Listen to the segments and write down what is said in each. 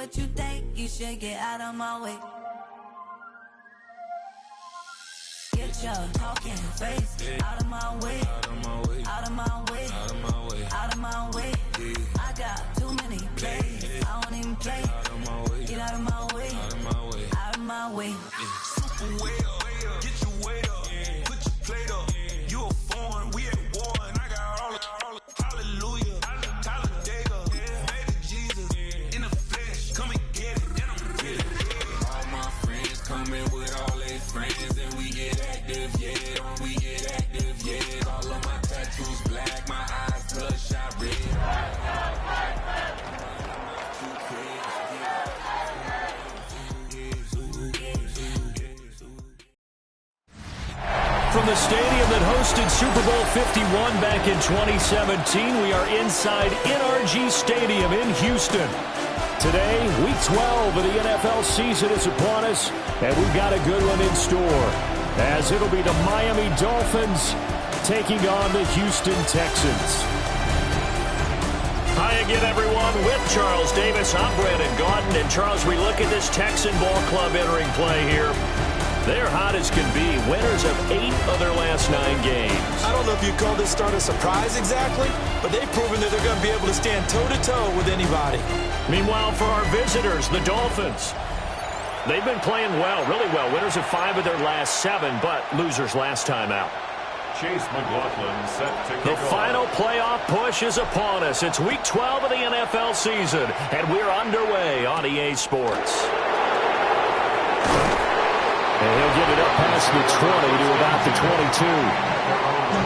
what you think, you should get out of my way. Get your talking face out of my way. Out of my way. Out of my way. Out of my way. Out of my way. I got too many plays. I don't even play. Out of my way. Get out of my way. Out of my way. Out of my way. Super way up. Get your weight up. Put your plate up. You a foreign. We at war. And I got all the hallelujah. Talladega. Baby Jesus. In the flesh. Come and get it. And I'm with it. All my friends coming with all their friends. And we get active, yeah. We get active, yeah. All of my tattoos black. My eyes bloodshot red. From the stadium that hosted Super Bowl 51 back in 2017, we are inside NRG Stadium in Houston. Today, Week 12 of the NFL season is upon us, and we've got a good one in store, as it'll be the Miami Dolphins taking on the Houston Texans. Hi again, everyone. With Charles Davis, I'm Brandon Gaudin. And Charles, we look at this Texan ball club entering play here. They're hot as can be, winners of 8 of their last 9 games. I don't know if you call this start a surprise exactly, but they've proven that they're going to be able to stand toe-to-toe with anybody. Meanwhile, for our visitors, the Dolphins, they've been playing well, really well. Winners of 5 of their last 7, but losers last time out. Chase McLaughlin set to kick The off. final playoff push is upon us. It's Week 12 of the NFL season, and we're underway on EA Sports. And he'll give it up past the 20 to about the 22.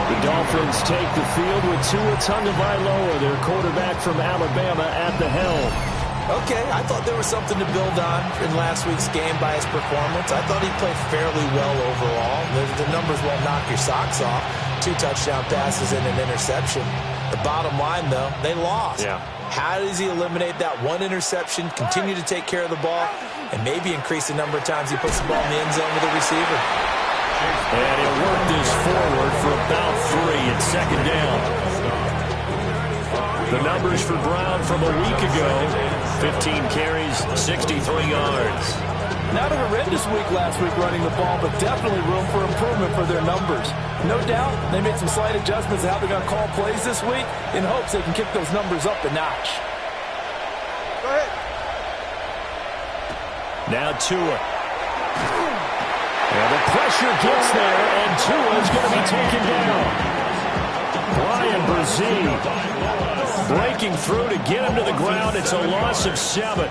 The Dolphins take the field with Tua Tagovailoa, their quarterback from Alabama, at the helm. Okay, I thought there was something to build on in last week's game by his performance. I thought he played fairly well overall. The numbers won't knock your socks off. 2 touchdown passes and an interception. The bottom line, though, they lost. Yeah. How does he eliminate that 1 interception, continue to take care of the ball, and maybe increase the number of times he puts the ball in the end zone with a receiver? And he'll work this forward for about 3 at second down. The numbers for Brown from a week ago: 15 carries, 63 yards. Not a horrendous week last week running the ball, but definitely room for improvement for their numbers. No doubt they made some slight adjustments to how they're going to call plays this week in hopes they can kick those numbers up a notch. Go ahead. Now Tua. And the pressure gets there, and Tua is going to be taken down. Brian Brzee breaking through to get him to the ground. It's a loss of 7.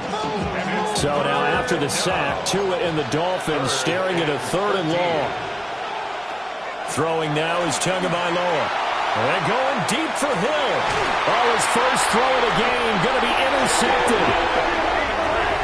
So now after the sack, Tua and the Dolphins staring at a 3rd and long. Throwing now is Tagovailoa. And going deep for Hill. Oh, his first throw of the game going to be intercepted.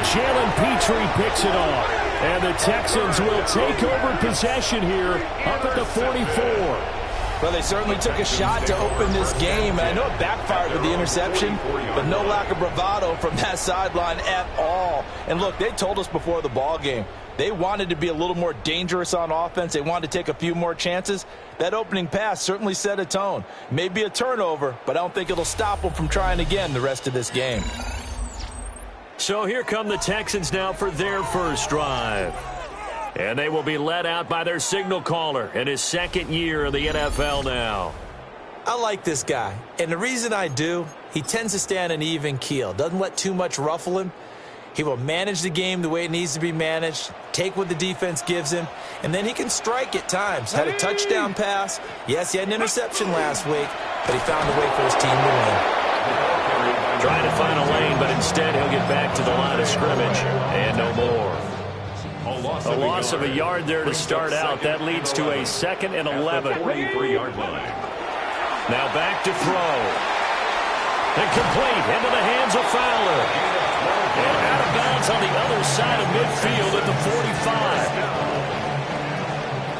Jalen Petrie picks it off. And the Texans will take over possession here up at the 44. Well, they certainly took a shot to open this game, and I know it backfired with the interception, but no lack of bravado from that sideline at all. And look, they told us before the ball game, they wanted to be a little more dangerous on offense. They wanted to take a few more chances. That opening pass certainly set a tone. Maybe a turnover, but I don't think it'll stop them from trying again the rest of this game. So here come the Texans now for their first drive. And they will be led out by their signal caller in his 2nd year in the NFL now. I like this guy, and the reason I do, he tends to stay on an even keel. Doesn't let too much ruffle him. He will manage the game the way it needs to be managed, take what the defense gives him, and then he can strike at times. Had a touchdown pass. Yes, he had an interception last week, but he found a way for his team to win. Trying to find a lane, but instead he'll get back to the line of scrimmage, and no more. A loss of a yard there to start out. That leads to a 2nd and 11. 43-yard line. Now back to throw. And complete into the hands of Fowler. And out of bounds on the other side of midfield at the 45.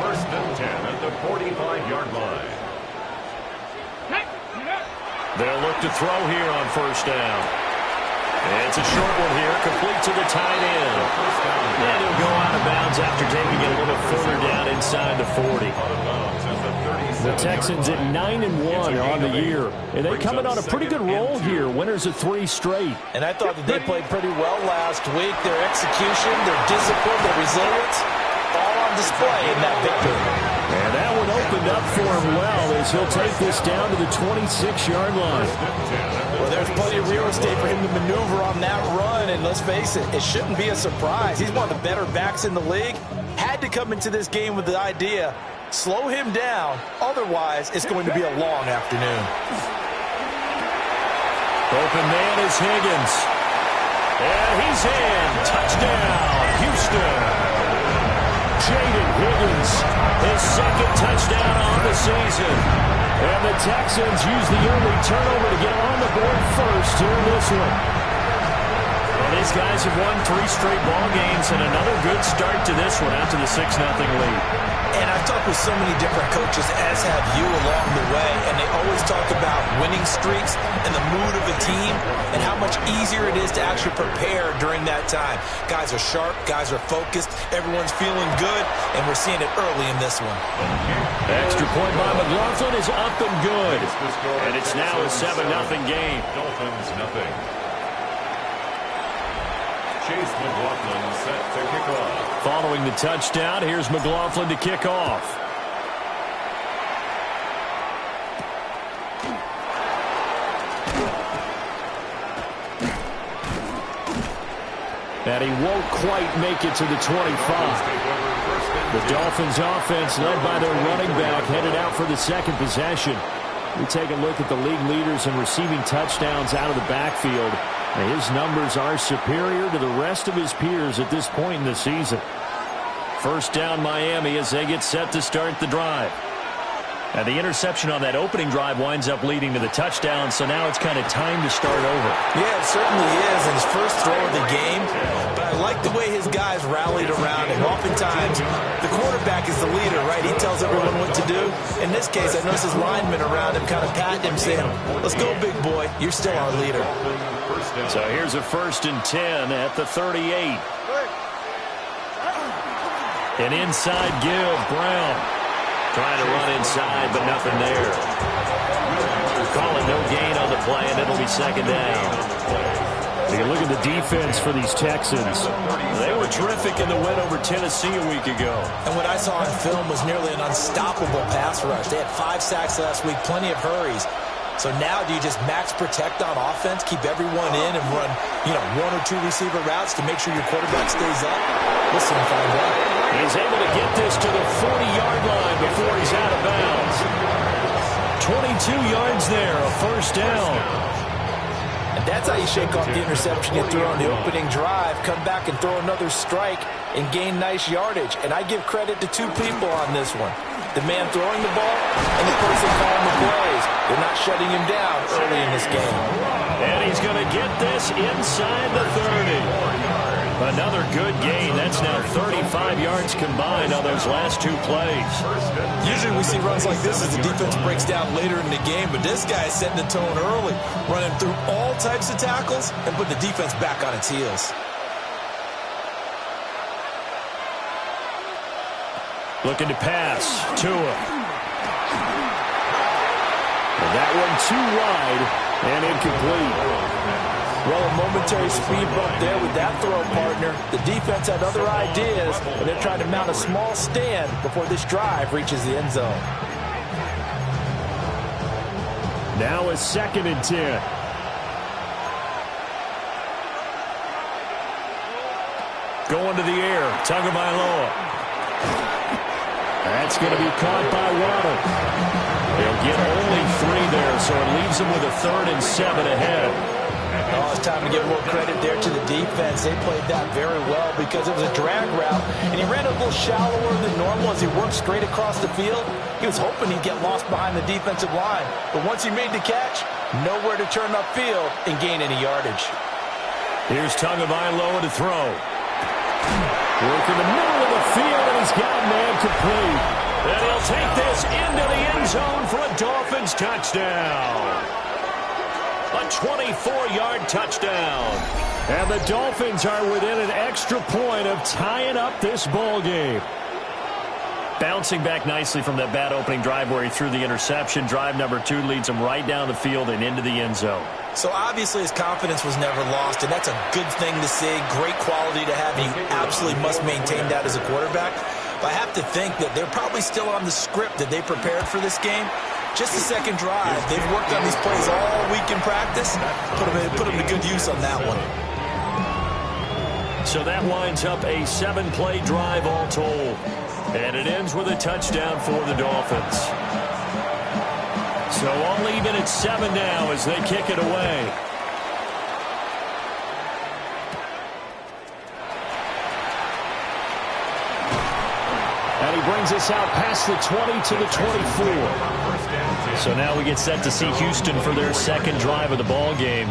1st and 10 at the 45-yard line. They'll look to throw here on 1st down. And it's a short one here, complete to the tight end. And he'll go out of bounds after taking it a little further down inside the 40. The Texans at 9-1 on the year. And they coming on a pretty good roll here. Winners of 3 straight. And I thought that they played pretty well last week. Their execution, their discipline, their resilience, all on display in that victory. And that one opened up for him well as he'll take this down to the 26-yard line. Well, there's plenty of real estate for him to maneuver on that run. And let's face it, it shouldn't be a surprise. He's one of the better backs in the league. Had to come into this game with the idea, slow him down. Otherwise, it's going to be a long afternoon. Open man is Higgins. And he's in. Touchdown, Houston. Jaden Higgins, his second touchdown on the season. And the Texans use the early turnover to get on the board first here in this one. And these guys have won 3 straight ball games and another good start to this one after the 6-0 lead. And I've talked with so many different coaches, as have you, along the way, and they always talk about winning streaks and the mood of a team and how much easier it is to actually prepare during that time. Guys are sharp, guys are focused, everyone's feeling good, and we're seeing it early in this one. Extra point by McLaughlin is up and good. And it's now a 7-0 game. Dolphins nothing. Chase McLaughlin set to kick off. Following the touchdown, here's McLaughlin to kick off. And he won't quite make it to the 25. The Dolphins offense, led by their running back, headed out for the second possession. We take a look at the league leaders in receiving touchdowns out of the backfield. His numbers are superior to the rest of his peers at this point in the season. First down Miami as they get set to start the drive. And the interception on that opening drive winds up leading to the touchdown, so now it's kind of time to start over. Yeah, it certainly is, in his first throw of the game. But I like the way his guys rallied around him. Oftentimes, the quarterback is the leader, right? He tells everyone what to do. In this case, I noticed his linemen around him kind of patting him, saying, let's go, big boy. You're still our leader. So here's a 1st and 10 at the 38. An inside give, Brown. Trying to run inside, but nothing there. Calling no gain on the play, and it'll be 2nd down. Take a look at the defense for these Texans. They were terrific in the win over Tennessee a week ago. And what I saw on film was nearly an unstoppable pass rush. They had 5 sacks last week, plenty of hurries. So now do you just max protect on offense, keep everyone in, and run, 1 or 2 receiver routes to make sure your quarterback stays up? We'll soon find out. He's able to get this to the 40-yard line before he's out of bounds. 22 yards there, a 1st down. And that's how you shake off the interception you threw on the opening drive, come back and throw another strike and gain nice yardage. And I give credit to 2 people on this one. The man throwing the ball and the person calling the plays. They're not shutting him down early in this game. And he's going to get this inside the 30. Another good gain. That's now 35 yards combined on those last 2 plays. Usually we see runs like this as the defense breaks down later in the game, but this guy is setting the tone early, running through all types of tackles and put the defense back on its heels. Looking to pass. Tua. And that one too wide and incomplete. Well, a momentary speed bump there with that throw partner. The defense had other ideas, but they're trying to mount a small stand before this drive reaches the end zone. Now a 2nd and 10. Going to the air. Tagovailoa. That's going to be caught by Waddle. They'll get only 3 there, so it leaves them with a 3rd and 7 ahead. Oh, it's time to give a little credit there to the defense. They played that very well because it was a drag route, and he ran a little shallower than normal as he worked straight across the field. He was hoping he'd get lost behind the defensive line, but once he made the catch, nowhere to turn upfield and gain any yardage. Here's Tagovailoa to throw. Work in the middle of the field, and he's got a man complete. And he'll take this into the end zone for a Dolphins touchdown. A 24-yard touchdown. And the Dolphins are within an extra point of tying up this ball game. Bouncing back nicely from that bad opening drive where he threw the interception. Drive number 2 leads him right down the field and into the end zone. So obviously his confidence was never lost, and that's a good thing to see. Great quality to have. You absolutely must maintain that as a quarterback. But I have to think that they're probably still on the script that they prepared for this game. Just the second drive. They've worked on these plays all week in practice. Put them to good use on that one. So that winds up a 7-play drive all told. And it ends with a touchdown for the Dolphins. So all even at 7 now as they kick it away. And he brings us out past the 20 to the 24. So now we get set to see Houston for their second drive of the ball game.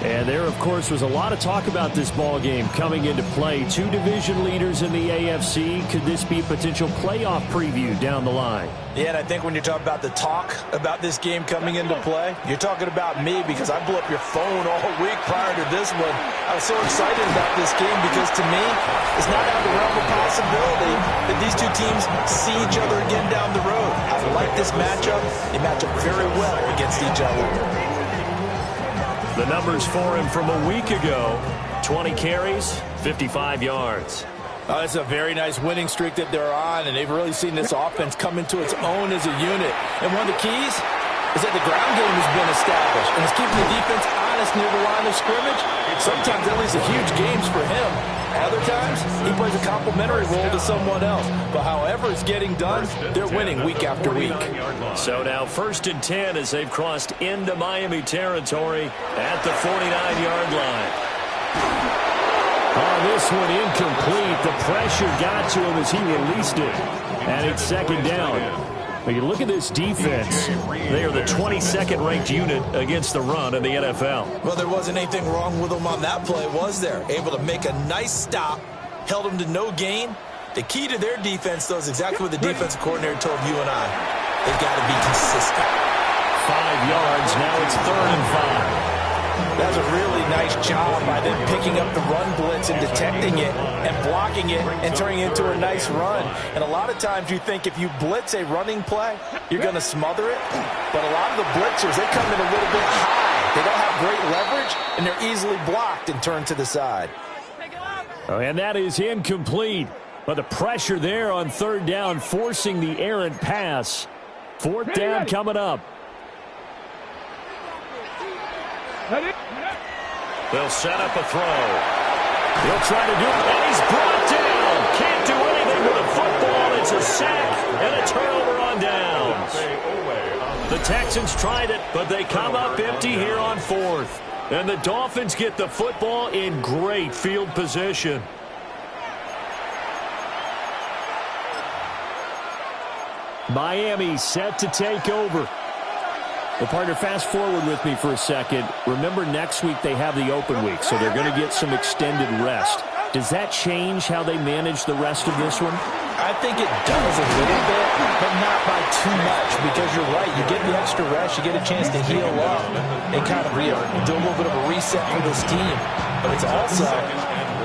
And there, of course, was a lot of talk about this ball game coming into play. 2 division leaders in the AFC. Could this be a potential playoff preview down the line? Yeah, and I think when you talk about the talk about this game coming into play, you're talking about me because I blew up your phone all week prior to this one. I was so excited about this game because, to me, it's not out of the realm of possibility that these two teams see each other again down the road. I like this matchup. They match up very well against each other. The numbers for him from a week ago: 20 carries, 55 yards. It's a very nice winning streak that they're on, and they've really seen this offense come into its own as a unit. And one of the keys is that the ground game has been established, and it's keeping the defense honest near the line of scrimmage. Sometimes that leads to huge games for him. Other times, he plays a complimentary role to someone else. But however it's getting done, they're winning week after week. So now 1st and 10 as they've crossed into Miami territory at the 49-yard line. Oh, this one incomplete. The pressure got to him as he released it. And it's 2nd down. But you look at this defense. They are the 22nd ranked unit against the run in the NFL. Well, there wasn't anything wrong with them on that play, was there? Able to make a nice stop, held them to no gain. The key to their defense, though, is exactly what the defensive coordinator told you and I. They've got to be consistent. 5 yards. Now it's 3rd and 5. That's a really nice job by them picking up the run blitz and detecting it and blocking it and turning it into a nice run. And a lot of times you think if you blitz a running play, you're going to smother it. But a lot of the blitzers, they come in a little bit high. They don't have great leverage, and they're easily blocked and turned to the side. And that is incomplete. But the pressure there on 3rd down, forcing the errant pass. 4th down coming up. They'll set up a throw. He'll try to do it, and he's brought down. Can't do anything with a football. It's a sack and a turnover on downs. The Texans tried it, but they come up empty here on 4th. And the Dolphins get the football in great field position. Miami set to take over. Well, partner, fast forward with me for a second. Remember, next week they have the open week, so they're going to get some extended rest. Does that change how they manage the rest of this one? I think it does a little bit, but not by too much, because you're right. You get the extra rest. You get a chance to heal up and kind of do a little bit of a reset for this team. But it's also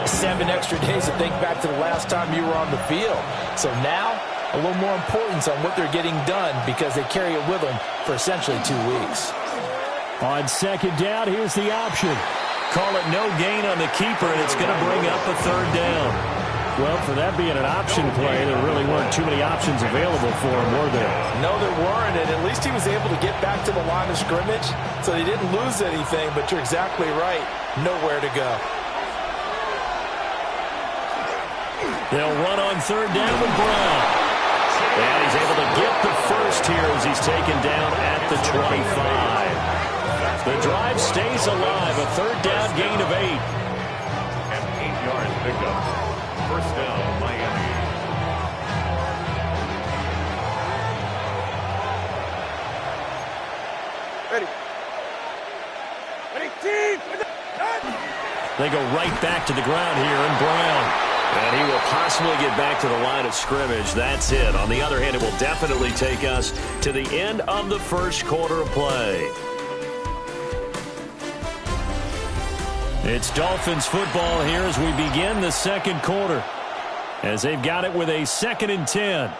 7 extra days to think back to the last time you were on the field. So now, a little more importance on what they're getting done because they carry it with them for essentially 2 weeks. On 2nd down, here's the option. Call it no gain on the keeper, and it's going to bring up a 3rd down. Well, for that being an option play, there really weren't too many options available for him, were there? No, there weren't, and at least he was able to get back to the line of scrimmage, so he didn't lose anything, but you're exactly right. Nowhere to go. They'll run on 3rd down with Brown. And he's able to get the first here as he's taken down at the 25. The drive stays alive. A 3rd down gain of 8. And 8 yards picked up. 1st down, Miami. Ready. Ready, team. They go right back to the ground here, and Brown. And he will possibly get back to the line of scrimmage. That's it. On the other hand, it will definitely take us to the end of the 1st quarter of play. It's Dolphins football here as we begin the 2nd quarter. as they've got it with a 2nd and 10.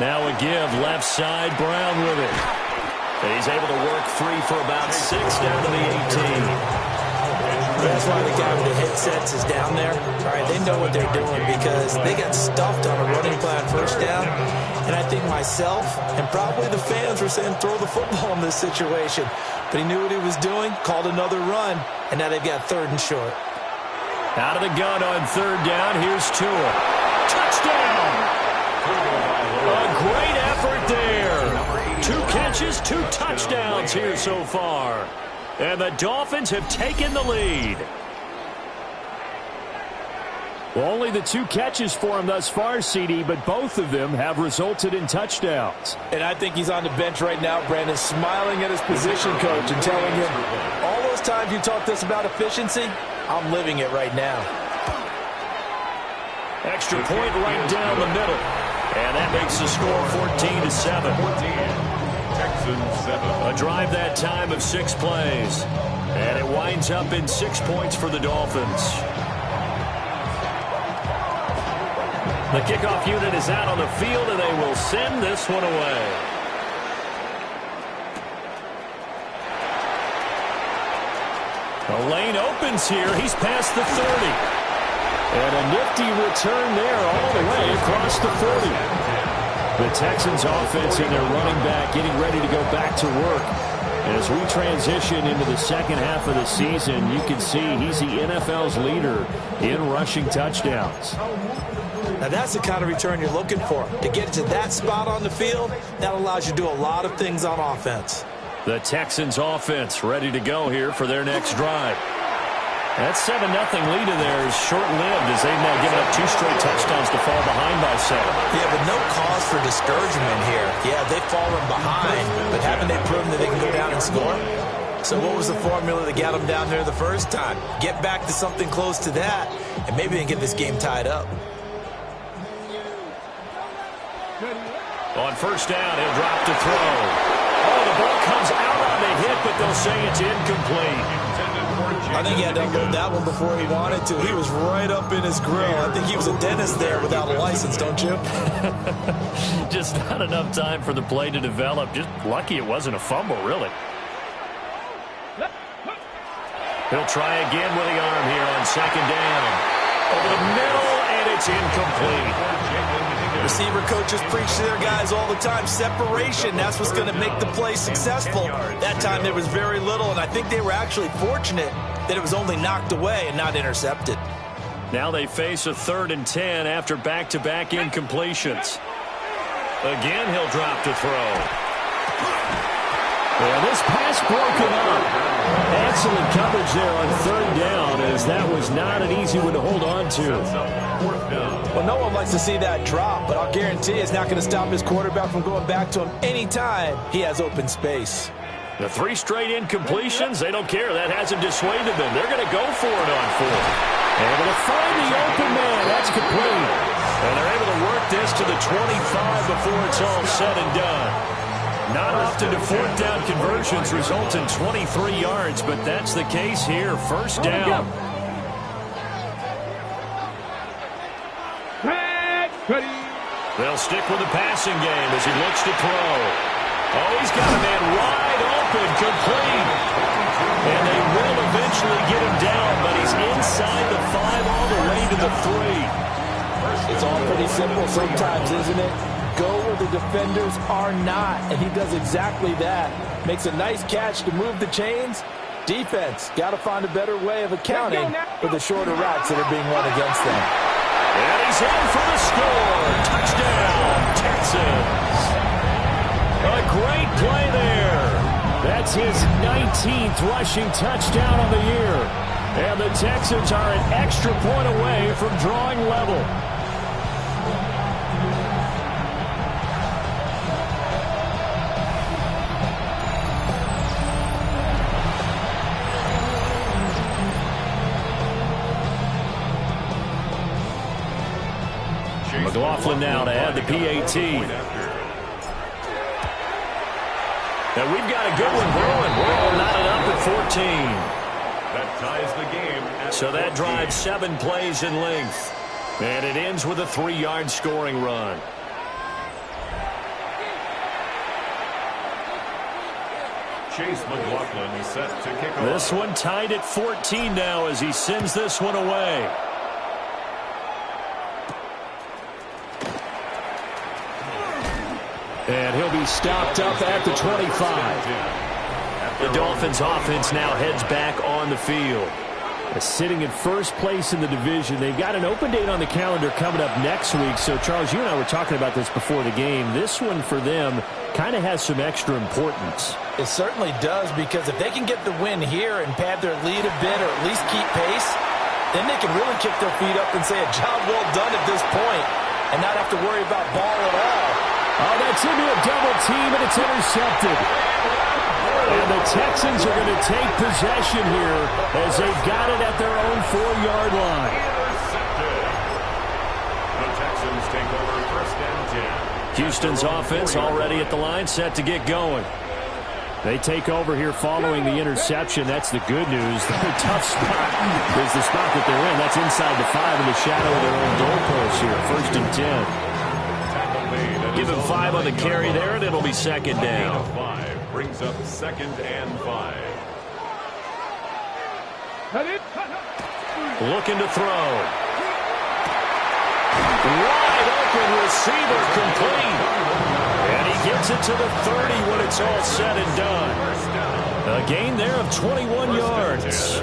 Now a give left side, Brown with it. And he's able to work free for about 6 down to the 18. That's why the guy with the headsets is down there. All right, they know what they're doing because they got stuffed on a running play on 1st down. And I think myself and probably the fans were saying throw the football in this situation. But he knew what he was doing, called another run, and now they've got 3rd and short. Out of the gun on 3rd down, here's Tua. Touchdown! A great effort there. 2 catches, 2 touchdowns here so far. And the Dolphins have taken the lead. Well, only the 2 catches for him thus far, CD, but both of them have resulted in touchdowns. And I think he's on the bench right now, Brandon, smiling at his position coach and telling him, all those times you talked to us about efficiency, I'm living it right now. Extra point right down the middle. And that makes the score 14-7. Texans 7. A drive that time of 6 plays. And it winds up in 6 points for the Dolphins. The kickoff unit is out on the field, and they will send this one away. The lane opens here. He's past the 30. And a nifty return there all the way across the 40. The Texans offense and their running back getting ready to go back to work. As we transition into the 2nd half of the season, you can see he's the NFL's leader in rushing touchdowns. Now that's the kind of return you're looking for. To get to that spot on the field, that allows you to do a lot of things on offense. The Texans offense ready to go here for their next drive. That 7-0 lead of theirs short-lived as they've now given up 2 straight touchdowns to fall behind by 7. Yeah, but no cause for discouragement here. Yeah, they've fallen behind, but haven't they proven that they can go down and score? So what was the formula that got them down there the first time? Get back to something close to that, and maybe they can get this game tied up. On 1st down, he'll drop to throw. Oh, the ball comes out on the hit, but they'll say it's incomplete. I think he had to unload that one before he wanted to. He was right up in his grill. I think he was a dentist there without a license, don't you? Just not enough time for the play to develop. Just lucky it wasn't a fumble, really. He'll try again with the arm here on 2nd down. Over the middle, and it's incomplete. Receiver coaches preach to their guys all the time. Separation, that's what's going to make the play successful. That time there was very little, and I think they were actually fortunate that it was only knocked away and not intercepted. Now they face a 3rd and 10 after back-to-back incompletions. Again, he'll drop to throw. And this pass broken up. Excellent coverage there on 3rd down, as that was not an easy one to hold on to. Well, no one likes to see that drop, but I'll guarantee it's not going to stop his quarterback from going back to him anytime he has open space. The 3 straight incompletions, they don't care. That hasn't dissuaded them. They're going to go for it on 4th. Able to find the open man. That's complete. And they're able to work this to the 25 before it's all said and done. Not often do 4th down conversions result in 23 yards, but that's the case here. 1st down. They'll stick with the passing game as he looks to throw. Oh, he's got a man wide open, complete. And they will eventually get him down, but he's inside the 5 all the way to the 3. It's all pretty simple sometimes, isn't it? Go where the defenders are not, and he does exactly that. Makes a nice catch to move the chains. Defense, got to find a better way of accounting for the shorter routes that are being run against them. And he's in for the score. Touchdown, Texans. A great play there. That's his 19th rushing touchdown of the year. And the Texans are an extra point away from drawing level. McLaughlin now to add the PAT. And we've got a good one brewing. We're all knotted up at 14. That ties the game. So that drives 7 plays in length. And it ends with a 3-yard scoring run. Chase McLaughlin set to kick off. This one tied at 14 now as he sends this one away. And he'll be stopped up at the 25. The Dolphins offense now heads back on the field. Sitting in first place in the division. They've got an open date on the calendar coming up next week. So, Charles, you and I were talking about this before the game. This one for them kind of has some extra importance. It certainly does, because if they can get the win here and pad their lead a bit or at least keep pace, then they can really kick their feet up and say a job well done at this point and not have to worry about ball at all. Oh, that's into a double team, and it's intercepted. And the Texans are going to take possession here as they've got it at their own 4-yard line. Intercepted. The Texans take over first and 10. Houston's offense already at the line, set to get going. They take over here following the interception. That's the good news. The tough spot is the spot that they're in. That's inside the 5 in the shadow of their own goalpost here. First and 10. Give him 5 on the carry there, and it'll be second down. 5 brings up second and 5. Looking to throw. Wide open receiver complete. And he gets it to the 30 when it's all said and done. A gain there of 21 yards.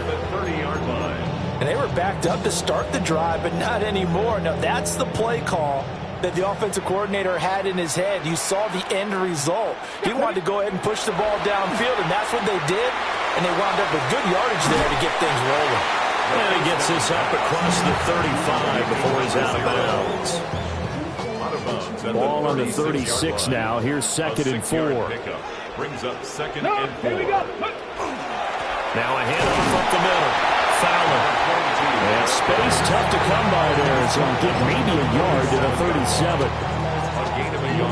And they were backed up to start the drive, but not anymore. Now, that's the play call that the offensive coordinator had in his head. You saw the end result. He wanted to go ahead and push the ball downfield, and that's what they did. And they wound up with good yardage there to get things rolling. And he gets this up across the 35 before he's out of bounds. Ball on the 36 now. Here's second and 4. Brings up second and 4. Now a handoff up the middle. Fowler. And space tough to come by there. So he'll get maybe a yard to the 37.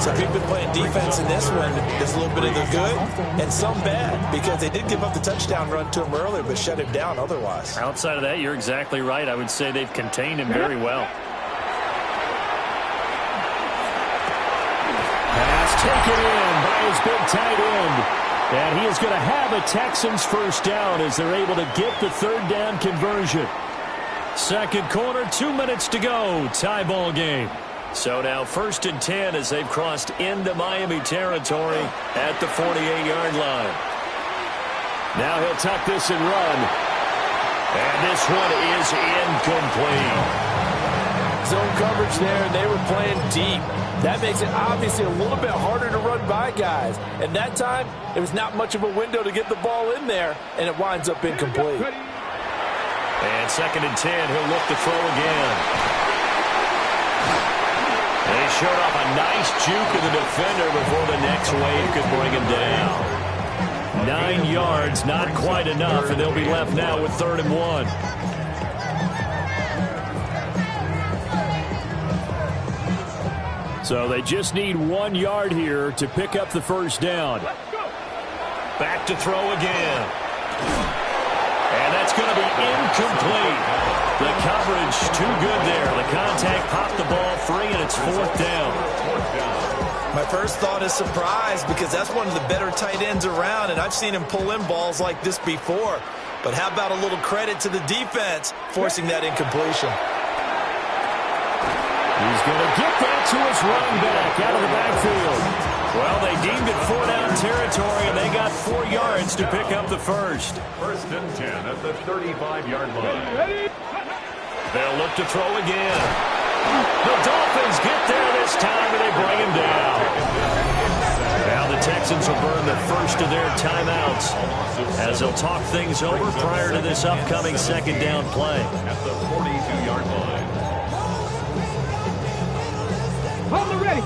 So we've been playing defense in this one. There's a little bit of the good and some bad, because they did give up the touchdown run to him earlier, but shut him down otherwise. Outside of that, you're exactly right. I would say they've contained him very well. Pass taken in by his big tight end. And he is going to have a Texans first down as they're able to get the third down conversion. Second quarter, 2 minutes to go. Tie ball game. So now first and 10 as they've crossed into Miami territory at the 48-yard line. Now he'll tuck this and run. And this one is incomplete. Zone coverage there, and they were playing deep. That makes it obviously a little bit harder to run by guys. And that time, it was not much of a window to get the ball in there, and it winds up incomplete. And second and 10, he'll look to throw again. And he showed off a nice juke of the defender before the next wave could bring him down. 9 yards, not quite enough, and they'll be left now with 3rd and 1. So they just need 1 yard here to pick up the first down. Back to throw again. And that's going to be incomplete. The coverage too good there. The contact popped the ball free, and it's 4th down. My first thought is surprise, because that's one of the better tight ends around, and I've seen him pull in balls like this before. But how about a little credit to the defense forcing that incompletion? He's going to get that to his running back out of the backfield. Well, they deemed it 4-down territory, and they got 4 yards to pick up the first. First and 10 at the 35-yard line. They'll look to throw again. The Dolphins get there this time, and they bring him down. Now the Texans will burn the first of their timeouts as they'll talk things over prior to this upcoming second down play. At the 42-yard line. Hold it ready.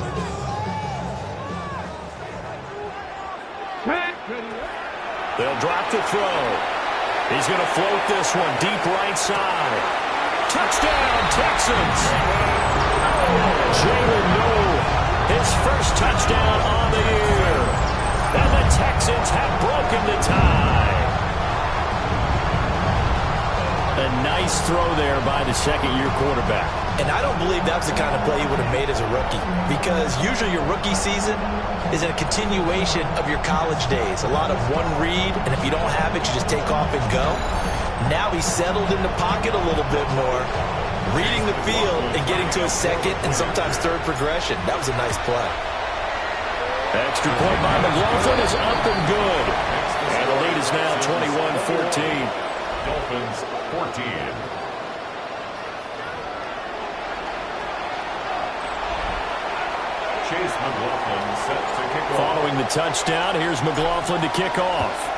They'll drop the throw. He's going to float this one deep right side. Touchdown, Texans! Jalen Noel, his first touchdown on the year. And the Texans have broken the tie. A nice throw there by the second-year quarterback. And I don't believe that's the kind of play he would have made as a rookie, because usually your rookie season is a continuation of your college days. A lot of one read, and if you don't have it, you just take off and go. Now he's settled in the pocket a little bit more, reading the field and getting to a second and sometimes third progression. That was a nice play. Extra point by McLaughlin is up and good. And the lead is now 21-14. Dolphins 14. Chase McLaughlin set to kick off. Following the touchdown, here's McLaughlin to kick off.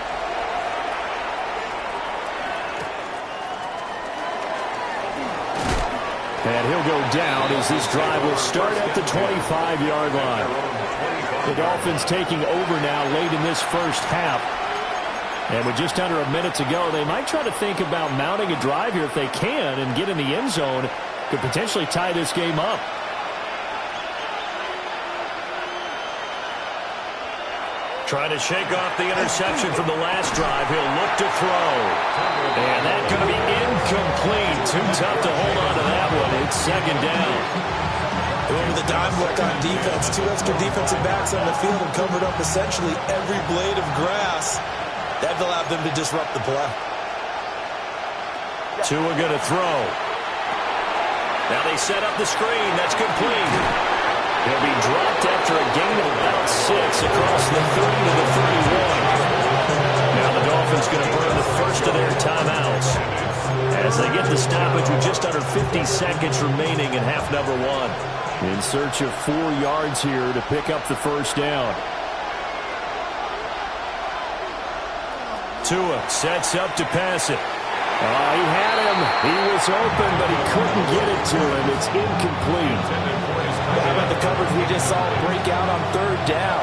And he'll go down as this drive will start at the 25-yard line. The Dolphins taking over now late in this first half. And with just under a minute to go, they might try to think about mounting a drive here if they can and get in the end zone. Could potentially tie this game up. Trying to shake off the interception from the last drive. He'll look to throw. And that's going to be incomplete. Too tough to hold on to that one. It's second down. Over the dime look on defense. Two extra defensive backs on the field and covered up essentially every blade of grass. That allowed them to disrupt the play. Tua going to throw. Now they set up the screen. That's complete. He'll be dropped after a gain of about 6 across the 30 to the 31. Now the Dolphins going to burn the first of their timeouts as they get the stoppage with just under 50 seconds remaining in half number 1. In search of 4 yards here to pick up the first down. Tua sets up to pass it. He had him. He was open, but he couldn't get it to him. It's incomplete. How about the coverage we just saw break out on third down?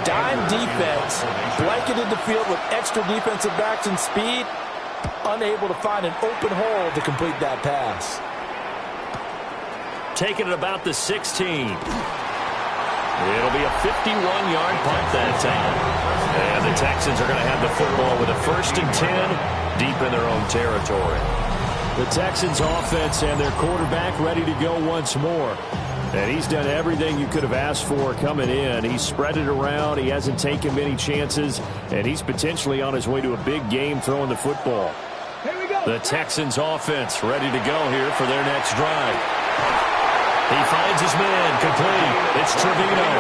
Dime defense, blanketed the field with extra defensive backs and speed, unable to find an open hole to complete that pass. Taking it about the 16. It'll be a 51-yard punt that time. And the Texans are going to have the football with a 1st and 10 deep in their own territory. The Texans offense and their quarterback ready to go once more. And he's done everything you could have asked for coming in. He's spread it around. He hasn't taken many chances. And he's potentially on his way to a big game throwing the football. Here we go. The Texans offense ready to go here for their next drive. He finds his man complete. It's Trevino.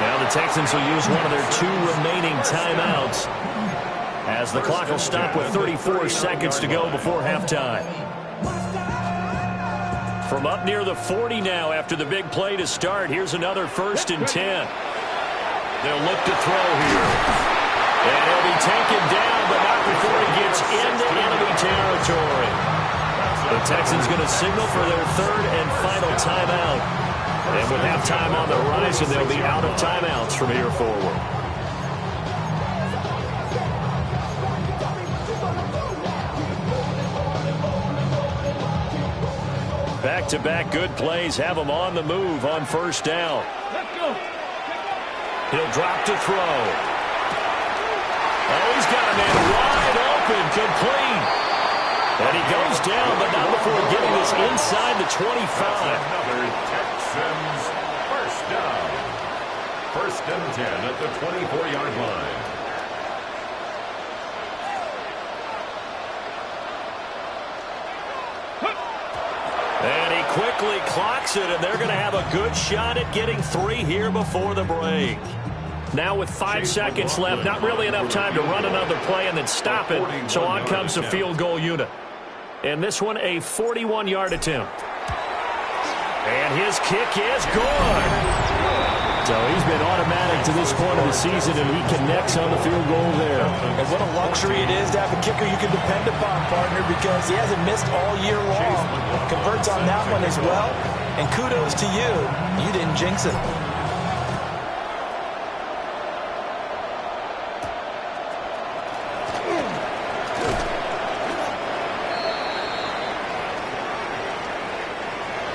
Now the Texans will use one of their 2 remaining timeouts as the clock will stop with 34 seconds to go before halftime. From up near the 40 now after the big play to start, here's another 1st and 10. They'll look to throw here. And he'll be taken down, but not before he gets into enemy territory. The Texans going to signal for their 3rd and final timeout. And with halftime on the horizon, they'll be out of timeouts from here forward. Back-to-back good plays have him on the move on first down. Let's go. He'll drop to throw. Oh, he's got a man wide open, complete. And he goes down, but not before getting this inside the 25. Another Texans first down. 1st and 10 at the 24-yard line. And he quickly clocks it, and they're going to have a good shot at getting 3 here before the break. Now with 5 seconds left, not really enough time to run another play and then stop it, so on comes the field goal unit. And this one, a 41-yard attempt. And his kick is good. So he's been automatic to this point of the season, and he connects on the field goal there. And what a luxury it is to have a kicker you can depend upon, partner, because he hasn't missed all year long. Converts on that one as well. And kudos to you. You didn't jinx it.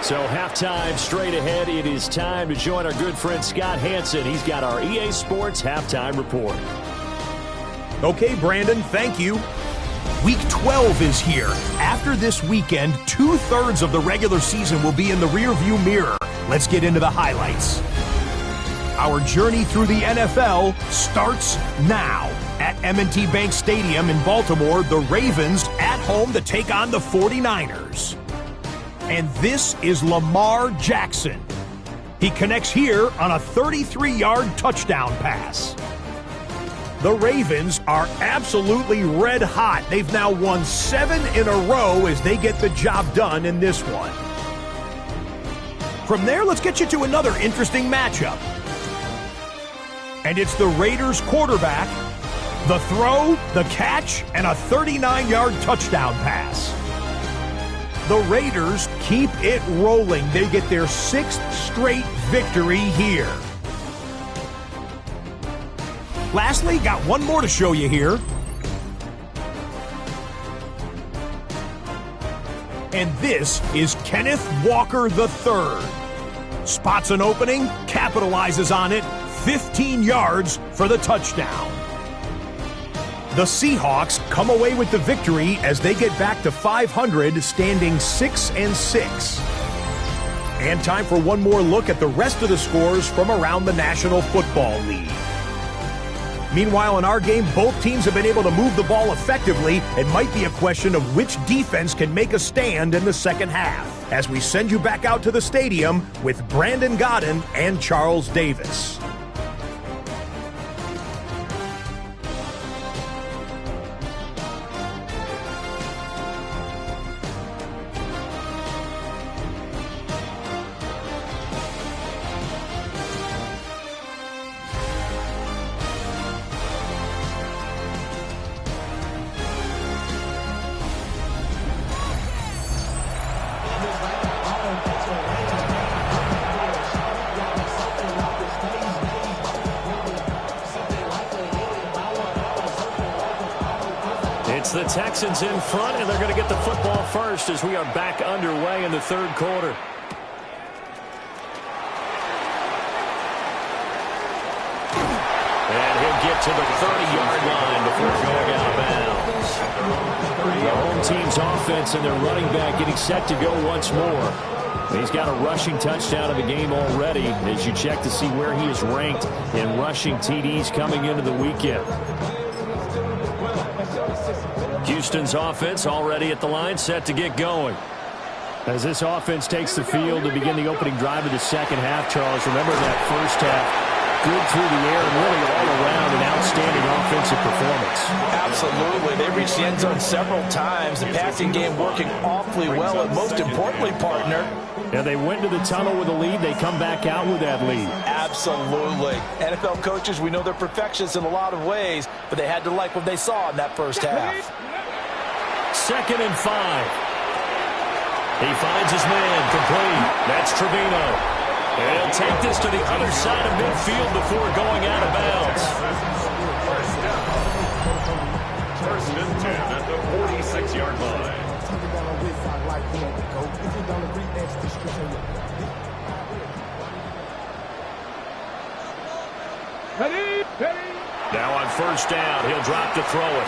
So halftime straight ahead. It is time to join our good friend Scott Hansen. He's got our EA Sports halftime report. Okay, Brandon, thank you. Week 12 is here. After this weekend, 2/3 of the regular season will be in the rearview mirror. Let's get into the highlights. Our journey through the NFL starts now. At M&T Bank Stadium in Baltimore, the Ravens at home to take on the 49ers. And this is Lamar Jackson. He connects here on a 33-yard touchdown pass. The Ravens are absolutely red hot. They've now won 7 in a row as they get the job done in this one. From there, let's get you to another interesting matchup. And it's the Raiders quarterback, the throw, the catch, and a 39-yard touchdown pass. The Raiders keep it rolling. They get their 6th straight victory here. Lastly, got one more to show you here. And this is Kenneth Walker III. Spots an opening, capitalizes on it, 15 yards for the touchdown. The Seahawks come away with the victory as they get back to 500, standing 6-6. And time for one more look at the rest of the scores from around the National Football League. Meanwhile, in our game, both teams have been able to move the ball effectively. It might be a question of which defense can make a stand in the second half, as we send you back out to the stadium with Brandon Godden and Charles Davis. It's the Texans in front, and they're going to get the football first as we are back underway in the third quarter. And he'll get to the 30-yard line before going out of bounds. The home team's offense and their running back getting set to go once more. He's got a rushing touchdown of the game already as you check to see where he is ranked in rushing TDs coming into the weekend. Houston's offense already at the line, set to get going. As this offense takes the field to begin the opening drive of the second half, Charles, remember that first half, good through the air and really all around an outstanding offensive performance. Absolutely. They reached the end zone several times. The passing game working awfully well, and most importantly, partner, yeah, they went to the tunnel with a lead. They come back out with that lead. Absolutely. NFL coaches, we know they're perfectionists in a lot of ways, but they had to like what they saw in that first half. 2nd and 5. He finds his man complete. That's Trevino. And he'll take this to the other side of midfield before going out of bounds. First and 10 at the 46-yard line. Now on first down, he'll drop to throw it.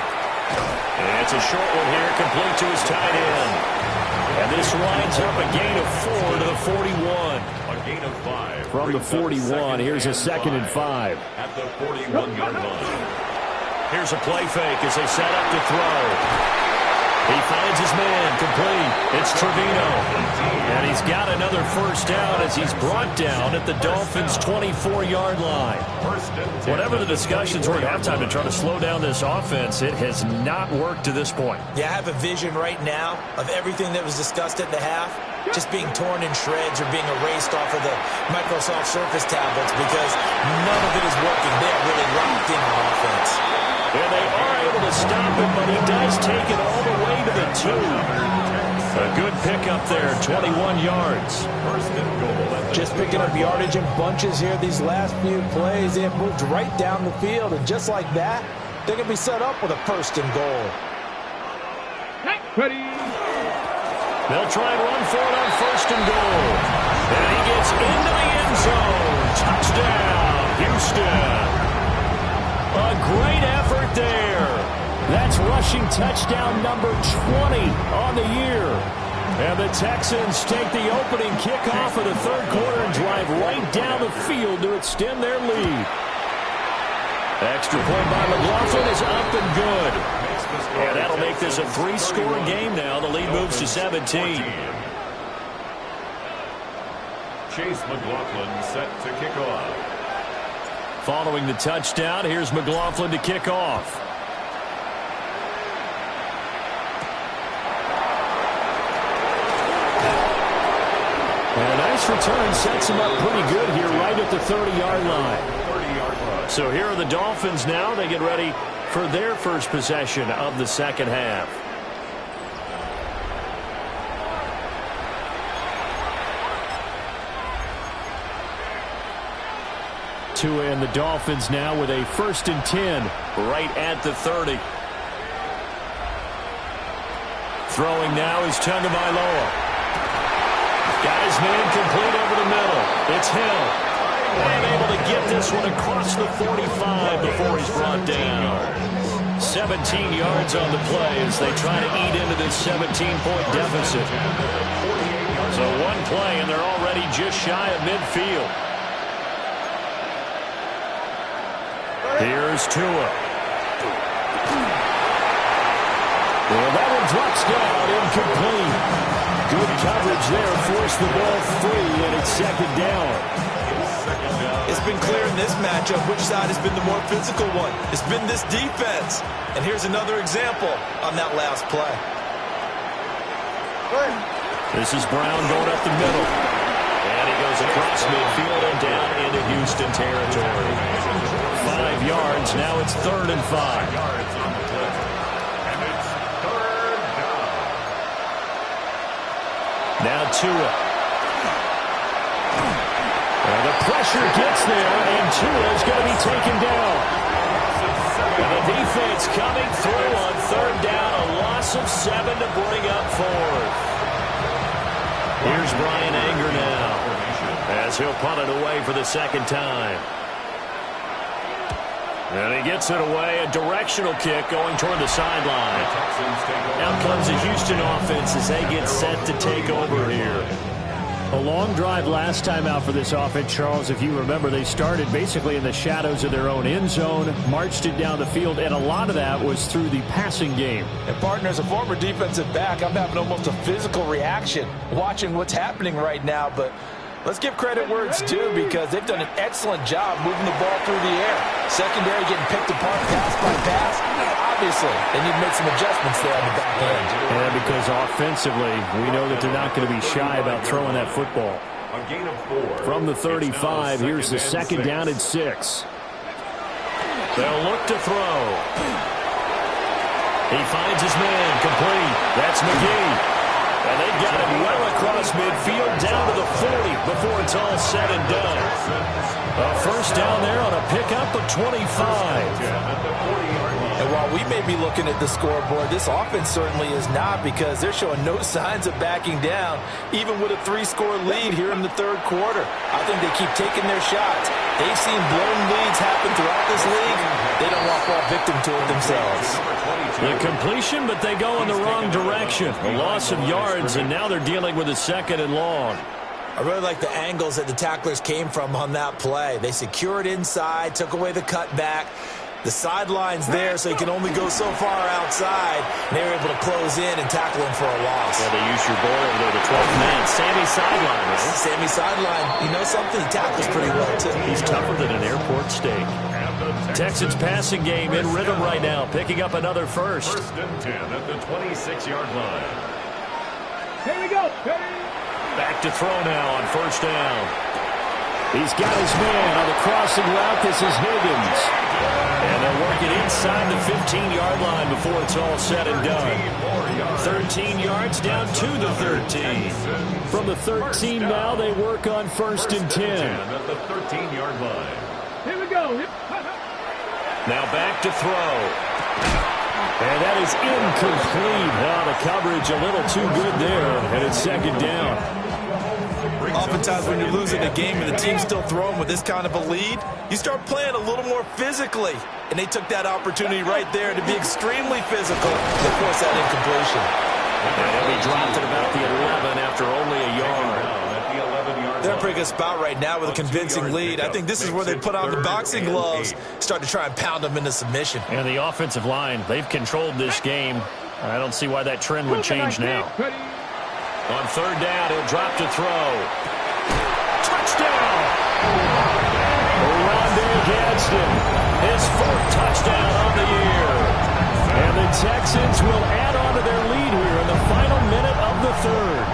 And it's a short one here, complete to his tight end. And this winds up a gain of 4 to the 41. A gain of 5. From the 41, here's a 2nd and 5. At the 41-yard line. Here's a play fake as they set up to throw. He finds his man, complete. It's Trevino. And he's got another first down as he's brought down at the Dolphins' 24-yard line. Whatever the discussions were at halftime to try to slow down this offense, it has not worked to this point. Yeah, I have a vision right now of everything that was discussed at the half just being torn in shreds or being erased off of the Microsoft Surface tablets because none of it is working. They are really locked in on offense. And they are able to stop him, but he does take it all the way to the 2. A good pickup there, 21 yards. Just picking up yardage in bunches here these last few plays. They have moved right down the field, and just like that, they're going to be set up with a 1st and goal. Ready. They'll try and run for it on 1st and goal. And he gets into the end zone. Touchdown, Houston. A great effort there. That's rushing touchdown number 20 on the year. And the Texans take the opening kickoff of the third quarter and drive right down the field to extend their lead. Extra point by McLaughlin is up and good. And that'll make this a 3-score game now. The lead moves to 17. Chase McLaughlin set to kick off. Following the touchdown, here's McLaughlin to kick off. And a nice return sets him up pretty good here right at the 30-yard line. So here are the Dolphins now. They get ready for their first possession of the second half. Tua and the Dolphins now with a 1st and 10 right at the 30. Throwing now is Tagovailoa. Got his man complete over the middle. It's Hill. And able to get this one across the 45 before he's brought down. 17 yards on the play as they try to eat into this 17-point deficit. So one play, and they're already just shy of midfield. Here's Tua. Well, that one drops down, incomplete. Good coverage there, forced the ball free, and it's 2nd down. It's been clear in this matchup which side has been the more physical one. It's been this defense. And here's another example on that last play. This is Brown going up the middle. And he goes across midfield and down into Houston territory. 5 yards, now it's 3rd and 5. Now Tua. And the pressure gets there, and Tua's going to be taken down. And the defense coming through on 3rd down, a loss of 7 to bring up 4th. Here's Brian Anger now, as he'll punt it away for the 2nd time. And he gets it away, a directional kick going toward the sideline. Out comes the Houston offense as they get set to take over here. A long drive last time out for this offense, Charles. If you remember, they started basically in the shadows of their own end zone, marched it down the field, and a lot of that was through the passing game. And partner, as a former defensive back, I'm having almost a physical reaction watching what's happening right now, but let's give credit where it's due because they've done an excellent job moving the ball through the air. Secondary getting picked apart pass by pass. Obviously, they need to make some adjustments there on the back end. And because offensively, we know that they're not going to be shy about throwing that football. A gain of 4. From the 35, here's the 2nd down and 6. They'll look to throw. He finds his man complete. That's McGee. And they've got it well across midfield down to the 40 before it's all said and done. A 1st down there on a pickup of 25. And while we may be looking at the scoreboard, this offense certainly is not because they're showing no signs of backing down, even with a 3-score lead here in the 3rd quarter. I think they keep taking their shots. They've seen blown leads happen throughout this league. They don't want to fall victim to it themselves. The completion, but they go in the wrong direction. A loss of yards, and now they're dealing with a 2nd and long. I really like the angles that the tacklers came from on that play. They secured inside, took away the cutback. The sideline's there, so he can only go so far outside. And they were able to close in and tackle him for a loss. Yeah, they used your boy over there, the 12th man, Sammy Sideline. Right? Sammy Sideline. You know something? He tackles pretty well, too. He's tougher than an airport steak. Texans passing game in rhythm right now, picking up another 1st. 1st and 10 at the 26-yard line. Here we go. Back to throw now on 1st down. He's got his man on the crossing route. This is Higgins. And they'll work it inside the 15-yard line before it's all said and done. 13 yards down to the 13. From the 13 now, they work on 1st and 10. At the 13-yard line. Here we go. Now back to throw. And that is incomplete. Oh, the coverage a little too good there, and it's second down. Oftentimes when you're losing a game and the team's still throwing with this kind of a lead, you start playing a little more physically. And they took that opportunity right there to be extremely physical to force that incompletion. And he'll be dropped at about the 11 after only a yard. They're in a pretty good spot right now with a convincing lead. I think this is where they put on the boxing gloves, start to try and pound them into submission. And the offensive line, they've controlled this game. I don't see why that trend would change now. On third down, he'll drop to throw. Touchdown! Rondé Gadsden, his fourth touchdown on the year. And the Texans will add on to their lead here in the final minute of the third.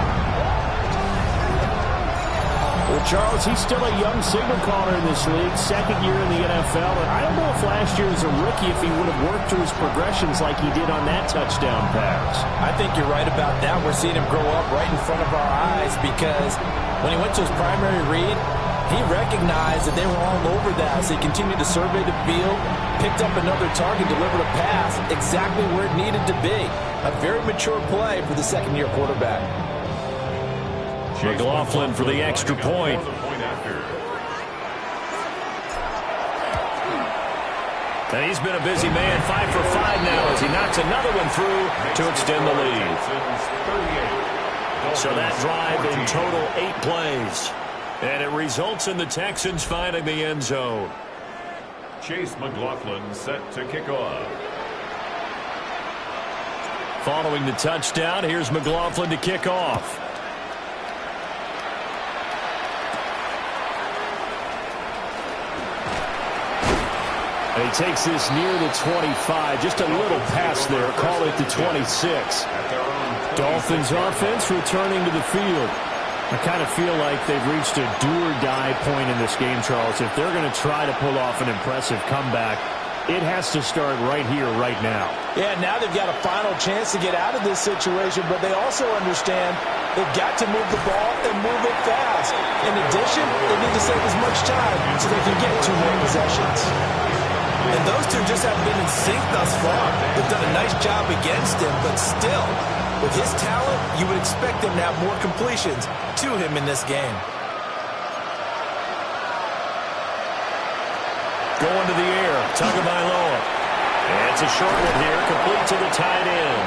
Well, Charles, he's still a young signal caller in this league, second year in the NFL. And I don't know if last year as a rookie, if he would have worked through his progressions like he did on that touchdown pass. I think you're right about that. We're seeing him grow up right in front of our eyes because when he went to his primary read, he recognized that they were all over that. So he continued to survey the field, picked up another target, delivered a pass exactly where it needed to be. A very mature play for the second-year quarterback. McLaughlin for the extra point. And he's been a busy man, 5 for 5 now as he knocks another one through to extend the lead. So that drive in total 8 plays. And it results in the Texans finding the end zone. Chase McLaughlin set to kick off. Following the touchdown, here's McLaughlin to kick off. And he takes this near the 25. Just a little pass there. Call it the 26. Dolphins offense returning to the field. I kind of feel like they've reached a do-or-die point in this game, Charles. If they're going to try to pull off an impressive comeback, it has to start right here, right now. Yeah, now they've got a final chance to get out of this situation, but they also understand they've got to move the ball and move it fast. In addition, they need to save as much time so they can get 2 more possessions. And those two just haven't been in sync thus far. They've done a nice job against him, but still, with his talent, you would expect him to have more completions to him in this game. Going to the air, Tagovailoa. And it's a short one here, complete to the tight end.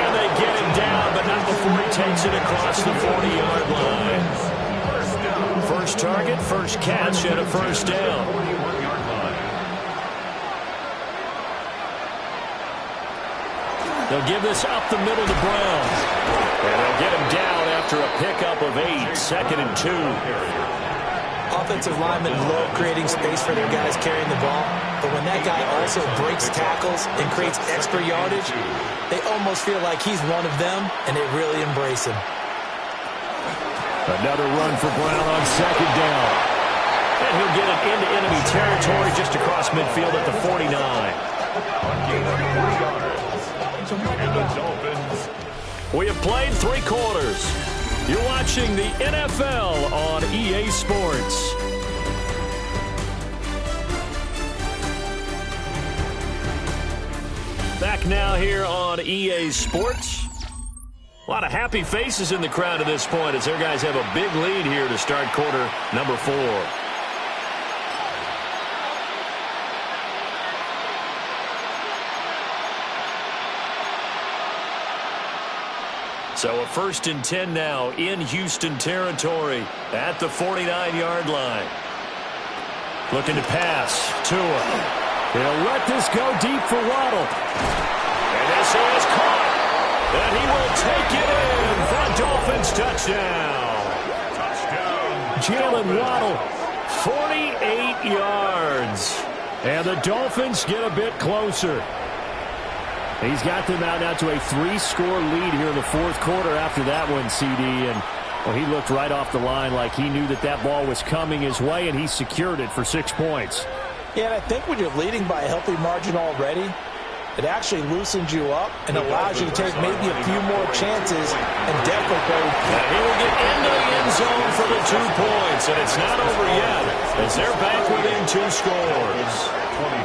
And they get him down, but not before he takes it across the 40-yard line. First target, first catch, and a first down. They'll give this up the middle to Brown. And they'll get him down after a pickup of 8, 2nd and 2. Offensive linemen love creating space for their guys carrying the ball, but when that guy also breaks tackles and creates extra yardage, they almost feel like he's one of them, and they really embrace him. Another run for Brown on 2nd down. And he'll get it into enemy territory just across midfield at the 49. And the Dolphins. We have played 3 quarters. You're watching the NFL on EA Sports. Back now here on EA Sports. A lot of happy faces in the crowd at this point as their guys have a big lead here to start quarter number 4. So a 1st and 10 now in Houston territory at the 49-yard line. Looking to pass. Tua. He'll let this go deep for Waddle. And this is caught. And he will take it in for a Dolphins touchdown. Jalen Waddle, 48 yards. And the Dolphins get a bit closer. He's got them out now to a 3-score lead here in the 4th quarter after that one, CD. And well, he looked right off the line like he knew that that ball was coming his way, and he secured it for 6 points. Yeah, and I think when you're leading by a healthy margin already, it actually loosens you up and allows you to take maybe a few more chances and definitely play. And he will get into the end zone for the 2 points, and it's not over yet as they're back within 2 scores.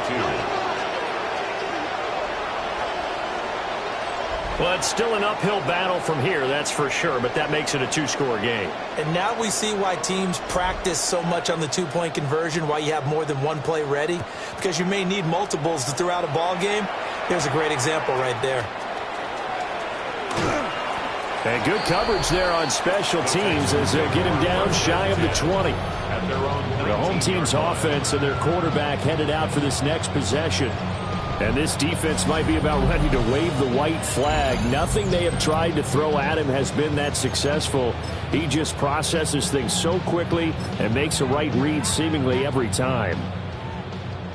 22. Well, it's still an uphill battle from here, that's for sure, but that makes it a two-score game. And now we see why teams practice so much on the two-point conversion, why you have more than one play ready, because you may need multiples throughout a ball game. Here's a great example right there. And good coverage there on special teams as they get him down shy of the 20. The home team's offense and their quarterback headed out for this next possession. And this defense might be about ready to wave the white flag. Nothing they have tried to throw at him has been that successful. He just processes things so quickly and makes a right read seemingly every time.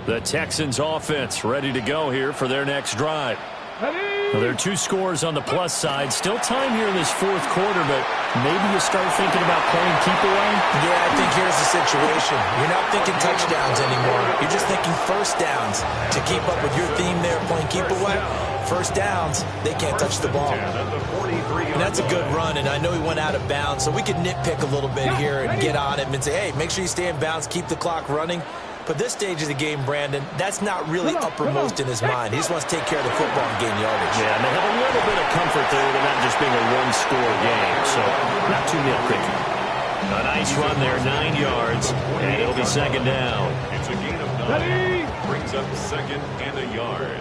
The Texans offense ready to go here for their next drive. Well, there are two scores on the plus side. Still time here in this fourth quarter, but maybe you start thinking about playing keep away? Yeah, I think here's the situation. You're not thinking touchdowns anymore. You're just thinking first downs. To keep up with your theme there, playing keep away, first downs, they can't touch the ball. And that's a good run, and I know he went out of bounds, so we can nitpick a little bit here and get on him and say, hey, make sure you stay in bounds, keep the clock running. But this stage of the game, Brandon, that's not really uppermost in his mind. He just wants to take care of the football and gain yardage. Yeah, and they have a little bit of comfort there with it not just being a one-score game, so not too nitpicky. A nice run there, 9 yards, and it'll be second down. It's a gain of 9. Brings up second and a yard.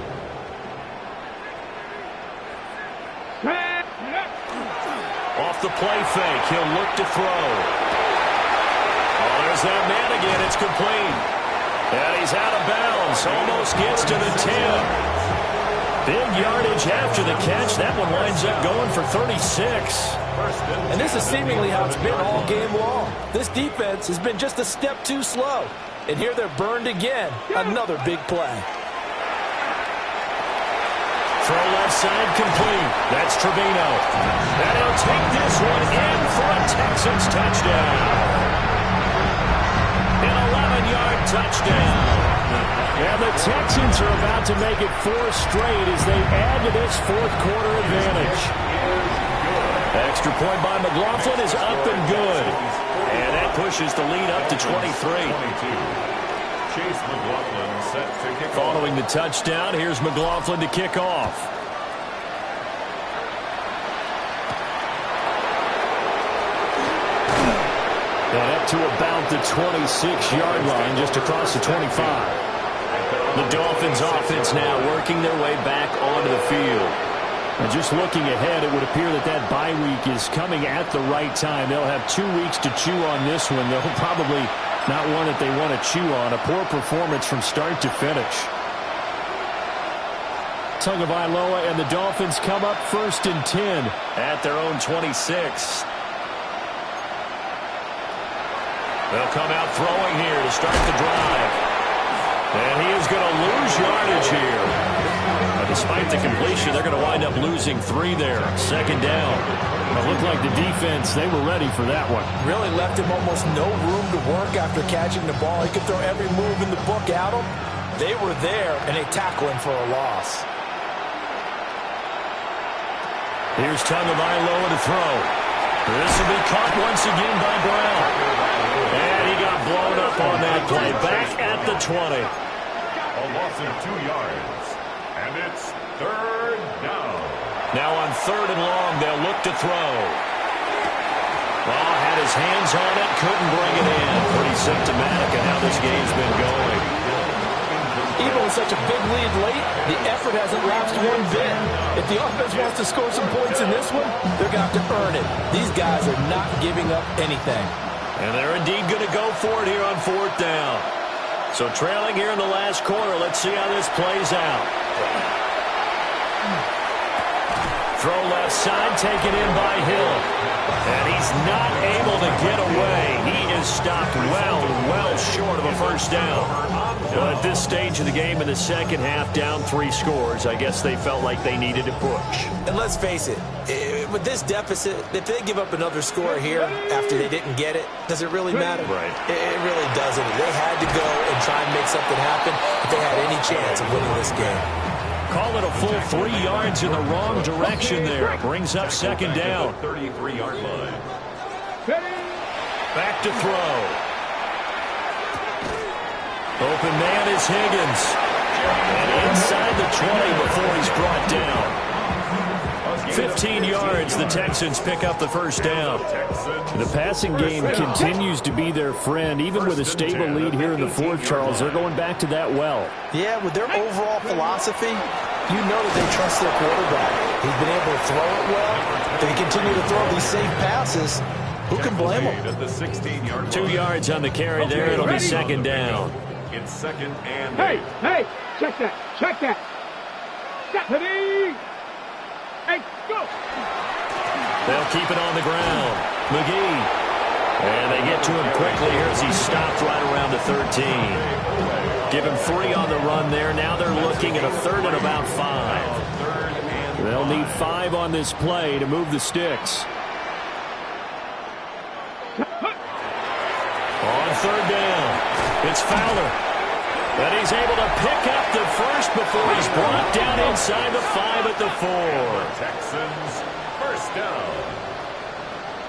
Off the play fake, he'll look to throw. Oh, there's that man again. It's complete. And he's out of bounds. Almost gets to the 10. Big yardage after the catch. That one winds up going for 36. And this is seemingly how it's been all game long. This defense has been just a step too slow. And here they're burned again. Another big play. Throw left side complete. That's Trevino. And he'll take this one in for a Texans touchdown. An 11-yard touchdown. And the Texans are about to make it 4 straight as they add to this fourth quarter advantage. Extra point by McLaughlin is up and good. And that pushes the lead up to 23. Chase McLaughlin set to kick off. Following the touchdown, here's McLaughlin to kick off. And up to about the 26-yard line, just across the 25. The Dolphins offense now working their way back onto the field. And just looking ahead, it would appear that that bye week is coming at the right time. They'll have 2 weeks to chew on this one. They'll probably not one that they want to chew on. A poor performance from start to finish. Tagovailoa and the Dolphins come up 1st and 10 at their own 26. They'll come out throwing here to start the drive. And he is going to lose yardage here. But despite the completion, they're going to wind up losing 3 there. Second down. It looked like the defense, they were ready for that one. Really left him almost no room to work after catching the ball. He could throw every move in the book at him. They were there, and they tackle him for a loss. Here's Tagovailoa to throw. This will be caught once again by Brown. And he got blown up on that play. Back at the 20. A loss of 2 yards. And it's 3rd down. Now on 3rd and long, they'll look to throw. Oh, had his hands on it, couldn't bring it in. Pretty symptomatic of how this game's been going. Even with such a big lead late, the effort hasn't lapsed one bit. If the offense wants to score some points in this one, they're going to have to earn it. These guys are not giving up anything. And they're indeed going to go for it here on 4th down. So trailing here in the last quarter, let's see how this plays out. Throw left side, taken in by Hill. And he's not able to get away. He is stopped well short of a first down. Well, at this stage of the game in the second half, down 3 scores, I guess they felt like they needed to push. And let's face it, with this deficit, if they give up another score here after they didn't get it, does it really matter? Right. It really doesn't. They had to go and try and make something happen if they had any chance of winning this game. Call it a full 3 yards in the wrong direction there. Brings up second down. 33-yard line. Back to throw. Open man is Higgins. And inside the 20 before he's brought down. A 15 yards, the Texans pick up the first down. The passing game continues to be their friend. Even with a stable lead here in the fourth, Charles, they're going back to that well. Yeah, with their overall philosophy, you know that they trust their quarterback. He's been able to throw it well. They continue to throw these safe passes. Who can blame them? 2 yards on the carry there. It'll be second down. It's second and Hey, check that, check that. Ready? Hey, go. They'll keep it on the ground. McGee. And they get to him quickly here as he stopped right around the 13. Give him 3 on the run there. Now they're looking at a third and about 5. They'll need 5 on this play to move the sticks. On third down, it's Fowler. And he's able to pick up the first before he's brought down inside the 5 at the 4. Texans first down.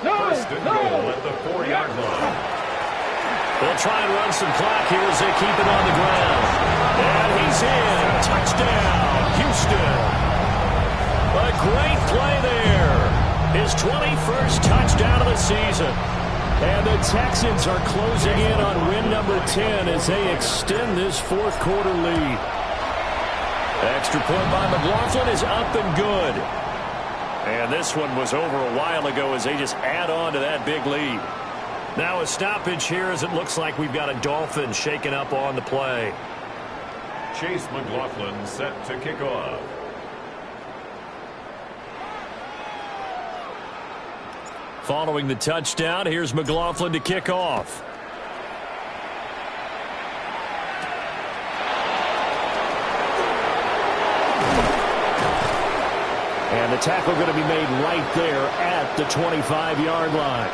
First and goal at the 4-yard line. They'll try and run some clock here as they keep it on the ground. And he's in. Touchdown, Houston. A great play there. His 21st touchdown of the season. And the Texans are closing in on win number 10 as they extend this fourth quarter lead. Extra point by McLaughlin is up and good. And this one was over a while ago as they just add on to that big lead. Now a stoppage here as it looks like we've got a Dolphin shaken up on the play. Chase McLaughlin set to kick off. Following the touchdown, here's McLaughlin to kick off. And the tackle going to be made right there at the 25-yard line.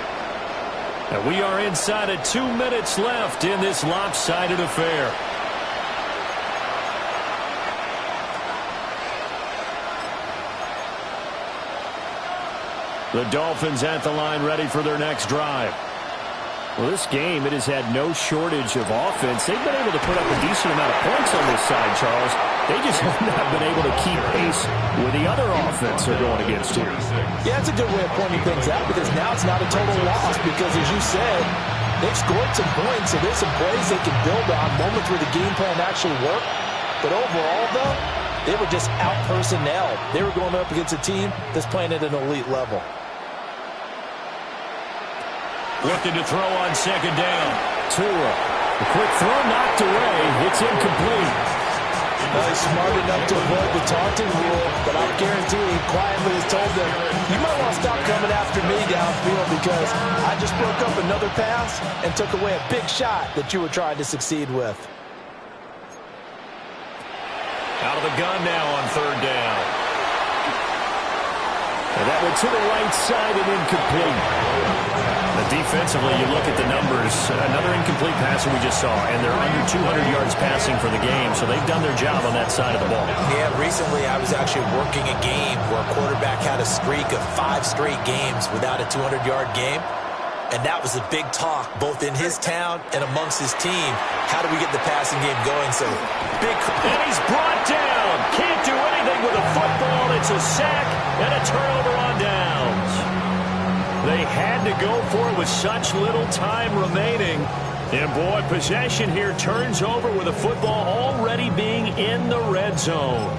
And we are inside of 2 minutes left in this lopsided affair. The Dolphins at the line ready for their next drive. Well, this game, it has had no shortage of offense. They've been able to put up a decent amount of points on this side, Charles. They just have not been able to keep pace with the other offense they're going against here. Yeah, it's a good way of pointing things out because now it's not a total loss because, as you said, they've scored some points, so there's some plays they can build on, moments where the game plan actually worked. But overall, though, they were just out-personnel. They were going up against a team that's playing at an elite level. Looking to throw on second down. Tua. A quick throw knocked away. It's incomplete. Well, he's smart enough to avoid the taunting rule, but I guarantee he quietly has told them, you might want to stop coming after me downfield because I just broke up another pass and took away a big shot that you were trying to succeed with. Out of the gun now on third down. And that went to the right side and incomplete. Defensively, you look at the numbers. Another incomplete pass we just saw, and they're under 200 yards passing for the game, so they've done their job on that side of the ball. Yeah, recently I was actually working a game where a quarterback had a streak of 5 straight games without a 200-yard game, and that was a big talk both in his town and amongst his team. How do we get the passing game going? So big. And he's brought down. Can't do anything with a football. It's a sack and a turnover on downs. They had to go for it with such little time remaining. And, boy, possession here turns over with the football already being in the red zone.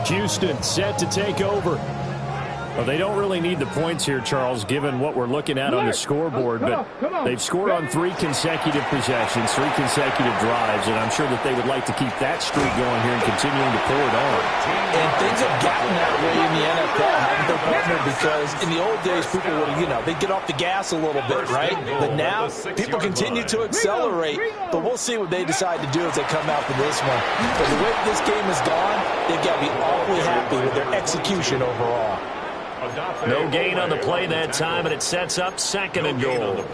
Houston set to take over. Well, they don't really need the points here, Charles, given what we're looking at on the scoreboard. But they've scored on 3 consecutive possessions, 3 consecutive drives, and I'm sure that they would like to keep that streak going here and continuing to pour it on. And things have gotten that way in the NFL, haven't they, partner? Because in the old days, people would, they'd get off the gas a little bit, right? But now, people continue to accelerate. But we'll see what they decide to do as they come out for this one. But the way this game has gone, they've got to be awfully happy with their execution overall. No gain on the play that time, and it sets up second and goal.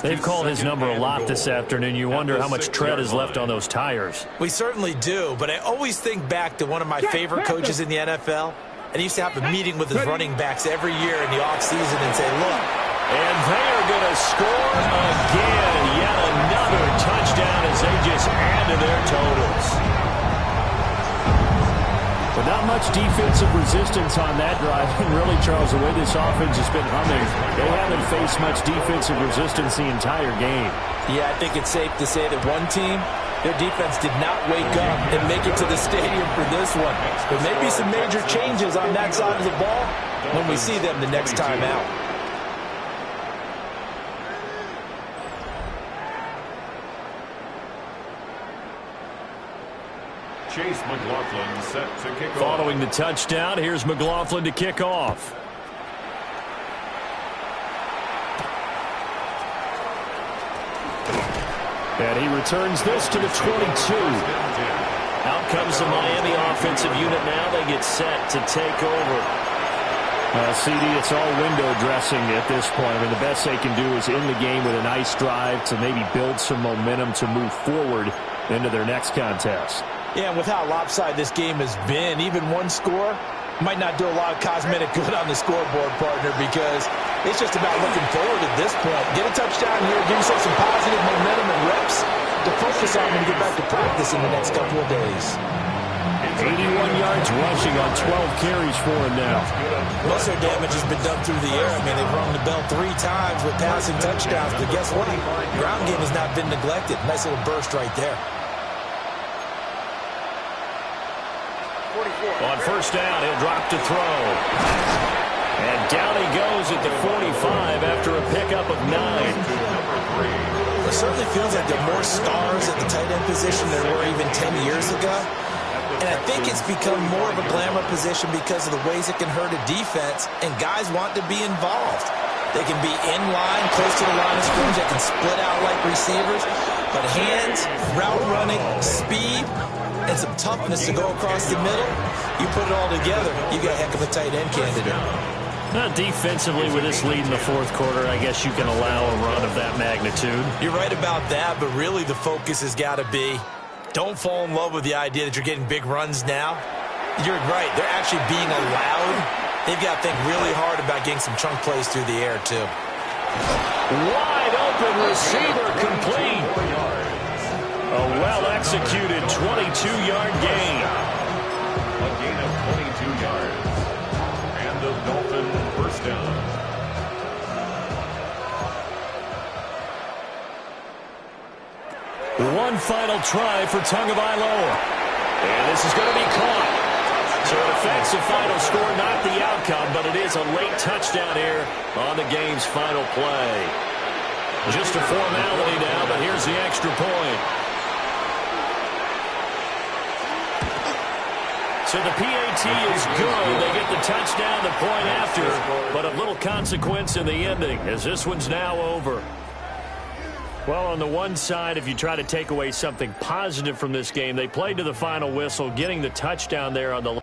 They've called his number a lot this afternoon. You wonder how much tread is left on those tires. We certainly do, but I always think back to one of my favorite coaches in the NFL, and he used to have a meeting with his running backs every year in the offseason and say, look, And they are going to score again. Yet another touchdown as they just add to their totals. But not much defensive resistance on that drive. And really, Charles, the way this offense has been humming, they haven't faced much defensive resistance the entire game. Yeah, I think it's safe to say that one team, their defense did not wake up and make it to the stadium for this one. There may be some major changes on that side of the ball when we see them the next time out. Chase McLaughlin set to kick off. Following the touchdown, here's McLaughlin to kick off. And he returns this to the 22. Out comes the Miami offensive unit now. They get set to take over. CD, it's all window dressing at this point. I mean, the best they can do is end the game with a nice drive to maybe build some momentum to move forward into their next contest. Yeah, and with how lopsided this game has been, even one score might not do a lot of cosmetic good on the scoreboard, partner, because it's just about looking forward at this point. Get a touchdown here, give yourself some positive momentum and reps to focus on when you get back to practice in the next couple of days. 81 yards rushing on 12 carries for him now. Most of their damage has been done through the air. I mean, they've rung the bell 3 times with passing touchdowns, but guess what? Ground game has not been neglected. Nice little burst right there. On first down, he'll drop to throw. And down he goes at the 45 after a pickup of 9. It certainly feels like there are more stars at the tight end position than there were even 10 years ago. And I think it's become more of a glamour position because of the ways it can hurt a defense, and guys want to be involved. They can be in line, close to the line of scrimmage. They can split out like receivers. But hands, route running, speed, and some toughness to go across the middle, you put it all together, you got a heck of a tight end candidate. Not defensively with this lead in the fourth quarter, I guess you can allow a run of that magnitude. You're right about that, but really the focus has got to be, don't fall in love with the idea that you're getting big runs now. You're right, they're actually being allowed. They've got to think really hard about getting some chunk plays through the air, too. Wide open receiver complete. A well-executed 22-yard gain. A gain of 22 yards. And the Dolphin first down. One final try for Tagovailoa. And this is going to be caught. So it affects the final score, not the outcome, but it is a late touchdown here on the game's final play. Just a formality now, but here's the extra point. So the PAT is good. They get the touchdown, the point after, but of little consequence in the ending as this one's now over. Well, on the one side, if you try to take away something positive from this game, they played to the final whistle, getting the touchdown there on the